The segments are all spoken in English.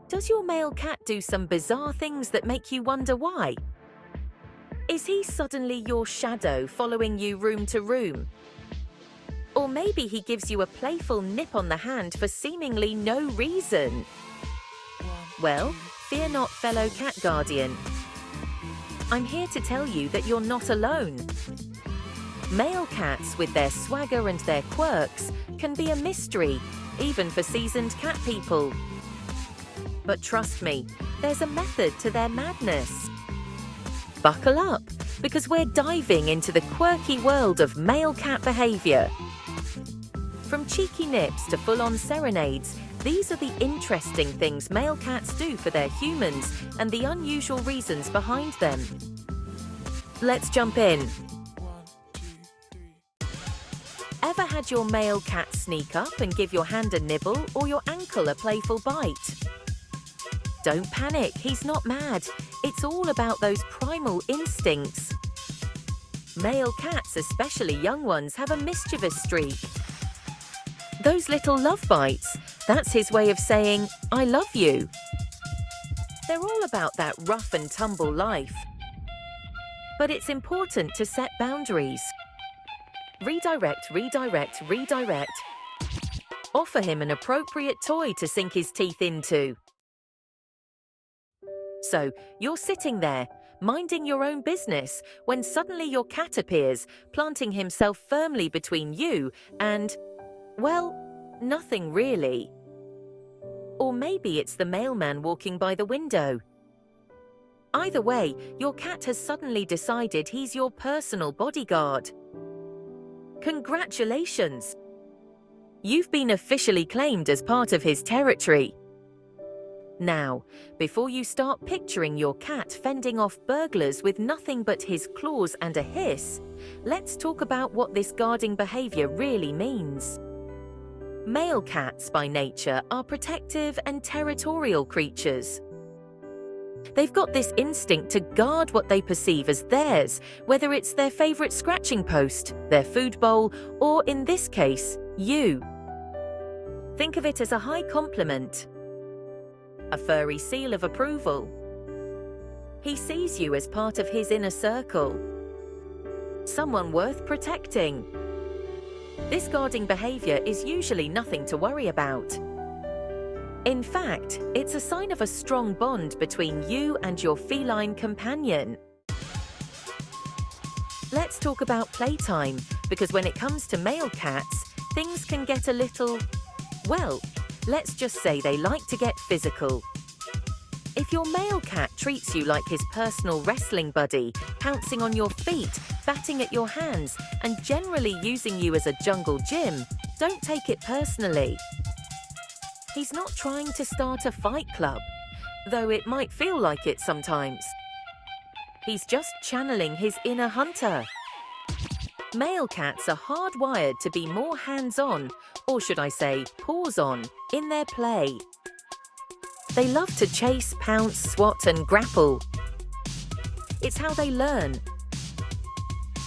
Does your male cat do some bizarre things that make you wonder why? Is he suddenly your shadow following you room to room? Or maybe he gives you a playful nip on the hand for seemingly no reason? Well, fear not, fellow cat guardian. I'm here to tell you that you're not alone. Male cats, with their swagger and their quirks, can be a mystery, even for seasoned cat people. But trust me, there's a method to their madness. Buckle up, because we're diving into the quirky world of male cat behavior. From cheeky nips to full-on serenades, these are the interesting things male cats do for their humans and the unusual reasons behind them. Let's jump in. Ever had your male cat sneak up and give your hand a nibble or your ankle a playful bite? Don't panic, he's not mad. It's all about those primal instincts. Male cats, especially young ones, have a mischievous streak. Those little love bites, that's his way of saying, I love you. They're all about that rough and tumble life. But it's important to set boundaries. Redirect, redirect, redirect. Offer him an appropriate toy to sink his teeth into. So, you're sitting there, minding your own business, when suddenly your cat appears, planting himself firmly between you and, well, nothing really. Or maybe it's the mailman walking by the window. Either way, your cat has suddenly decided he's your personal bodyguard. Congratulations! You've been officially claimed as part of his territory. Now, before you start picturing your cat fending off burglars with nothing but his claws and a hiss, let's talk about what this guarding behavior really means. Male cats, by nature, are protective and territorial creatures. They've got this instinct to guard what they perceive as theirs, whether it's their favorite scratching post, their food bowl, or in this case, you. Think of it as a high compliment. A furry seal of approval. He sees you as part of his inner circle. Someone worth protecting. This guarding behavior is usually nothing to worry about. In fact, it's a sign of a strong bond between you and your feline companion. Let's talk about playtime, because when it comes to male cats, things can get a little, well, let's just say they like to get physical. If your male cat treats you like his personal wrestling buddy, pouncing on your feet, batting at your hands, and generally using you as a jungle gym, don't take it personally. He's not trying to start a fight club, though it might feel like it sometimes. He's just channeling his inner hunter. Male cats are hardwired to be more hands-on, or should I say, paws-on, in their play. They love to chase, pounce, swat, and grapple. It's how they learn,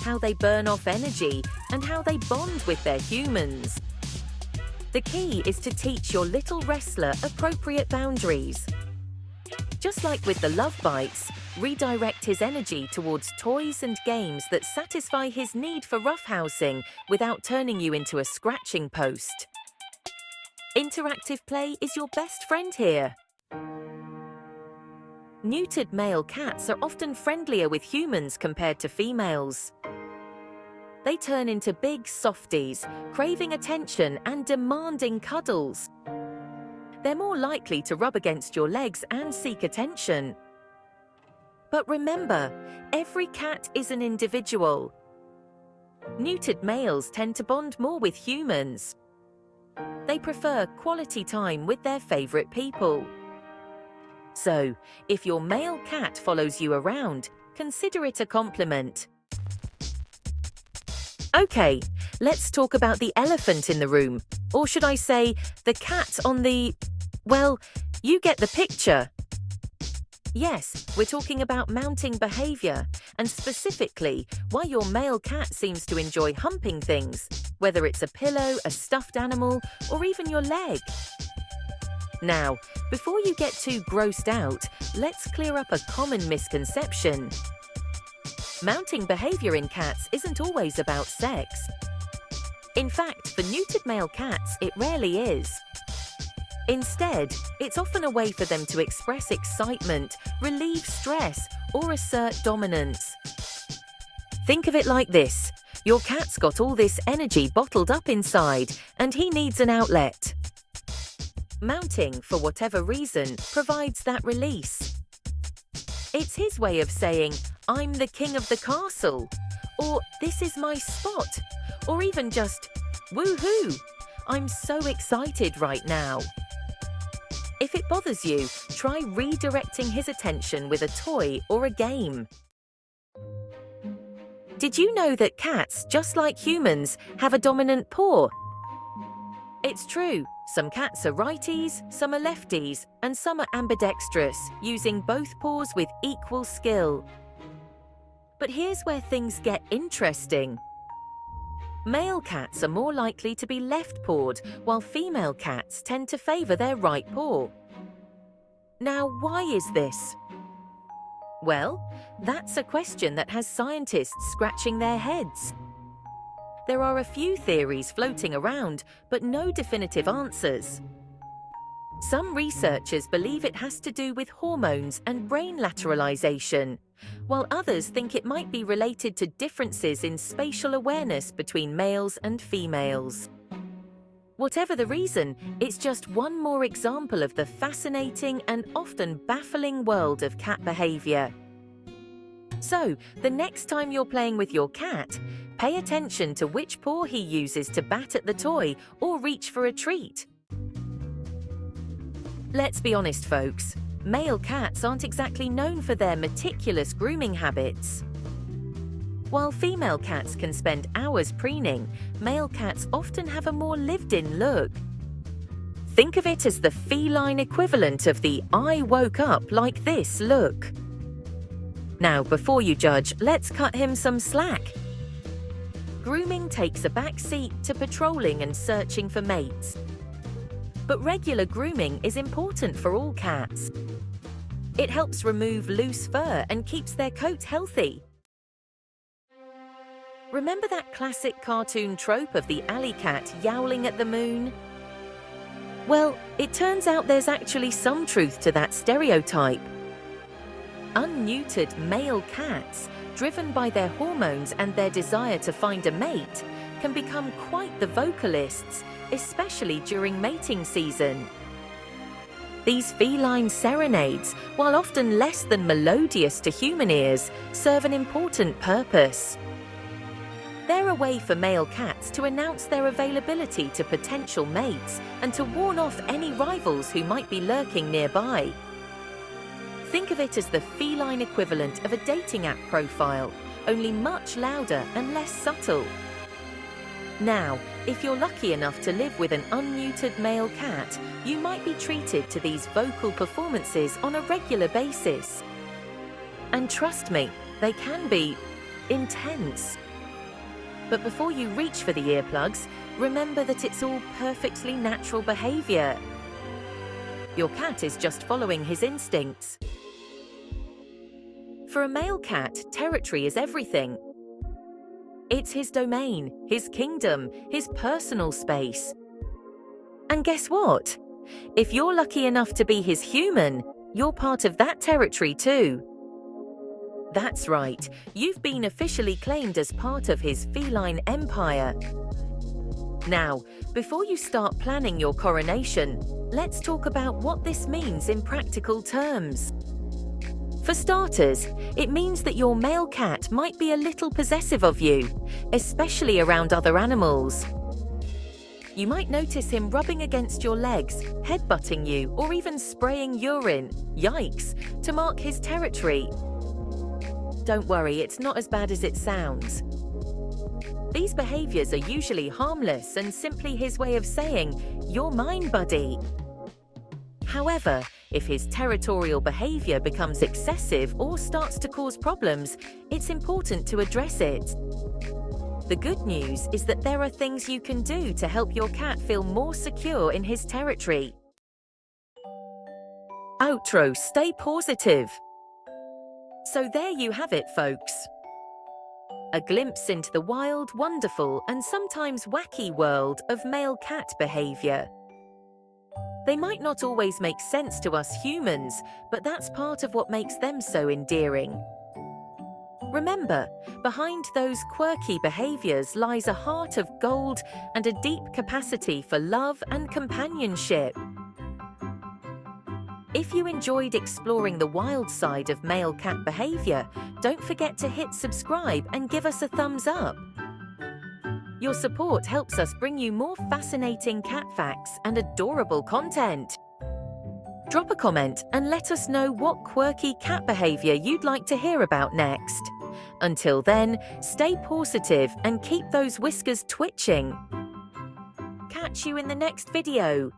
how they burn off energy, and how they bond with their humans. The key is to teach your little wrestler appropriate boundaries. Just like with the love bites, redirect his energy towards toys and games that satisfy his need for roughhousing without turning you into a scratching post. Interactive play is your best friend here. Neutered male cats are often friendlier with humans compared to females. They turn into big softies, craving attention and demanding cuddles. They're more likely to rub against your legs and seek attention. But remember, every cat is an individual. Neutered males tend to bond more with humans. They prefer quality time with their favorite people. So, if your male cat follows you around, consider it a compliment. Okay, let's talk about the elephant in the room, or should I say, the cat on the... well, you get the picture. Yes, we're talking about mounting behavior, and specifically, why your male cat seems to enjoy humping things, whether it's a pillow, a stuffed animal, or even your leg. Now, before you get too grossed out, let's clear up a common misconception. Mounting behavior in cats isn't always about sex. In fact, for neutered male cats, it rarely is. Instead, it's often a way for them to express excitement, relieve stress, or assert dominance. Think of it like this. Your cat's got all this energy bottled up inside, and he needs an outlet. Mounting, for whatever reason, provides that release. It's his way of saying, "I'm the king of the castle," or "This is my spot," or even just, "Woohoo! I'm so excited right now." If it bothers you, try redirecting his attention with a toy or a game. Did you know that cats, just like humans, have a dominant paw? It's true. Some cats are righties, some are lefties, and some are ambidextrous, using both paws with equal skill. But here's where things get interesting. Male cats are more likely to be left-pawed, while female cats tend to favour their right paw. Now, why is this? Well, that's a question that has scientists scratching their heads. There are a few theories floating around, but no definitive answers. Some researchers believe it has to do with hormones and brain lateralization, while others think it might be related to differences in spatial awareness between males and females. Whatever the reason, it's just one more example of the fascinating and often baffling world of cat behavior. So, the next time you're playing with your cat, pay attention to which paw he uses to bat at the toy or reach for a treat. Let's be honest, folks. Male cats aren't exactly known for their meticulous grooming habits. While female cats can spend hours preening, male cats often have a more lived-in look. Think of it as the feline equivalent of the "I woke up like this" look. Now, before you judge, let's cut him some slack. Grooming takes a back seat to patrolling and searching for mates. But regular grooming is important for all cats. It helps remove loose fur and keeps their coat healthy. Remember that classic cartoon trope of the alley cat yowling at the moon? Well, it turns out there's actually some truth to that stereotype. Unneutered male cats, driven by their hormones and their desire to find a mate, can become quite the vocalists, especially during mating season. These feline serenades, while often less than melodious to human ears, serve an important purpose. They're a way for male cats to announce their availability to potential mates and to warn off any rivals who might be lurking nearby. Think of it as the feline equivalent of a dating app profile, only much louder and less subtle. Now, if you're lucky enough to live with an unneutered male cat, you might be treated to these vocal performances on a regular basis. And trust me, they can be intense. But before you reach for the earplugs, remember that it's all perfectly natural behavior. Your cat is just following his instincts. For a male cat, territory is everything. It's his domain, his kingdom, his personal space. And guess what? If you're lucky enough to be his human, you're part of that territory too. That's right, you've been officially claimed as part of his feline empire. Now, before you start planning your coronation, let's talk about what this means in practical terms. For starters, it means that your male cat might be a little possessive of you, especially around other animals. You might notice him rubbing against your legs, headbutting you, or even spraying urine, yikes, to mark his territory. Don't worry, it's not as bad as it sounds. These behaviors are usually harmless and simply his way of saying, "You're mine, buddy." However, if his territorial behavior becomes excessive or starts to cause problems, it's important to address it. The good news is that there are things you can do to help your cat feel more secure in his territory. outro, stay positive. So there you have it, folks. A glimpse into the wild, wonderful, and sometimes wacky world of male cat behavior. They might not always make sense to us humans, but that's part of what makes them so endearing. Remember, behind those quirky behaviors lies a heart of gold and a deep capacity for love and companionship. If you enjoyed exploring the wild side of male cat behavior, don't forget to hit subscribe and give us a thumbs up. Your support helps us bring you more fascinating cat facts and adorable content. Drop a comment and let us know what quirky cat behavior you'd like to hear about next. Until then, stay positive and keep those whiskers twitching. Catch you in the next video.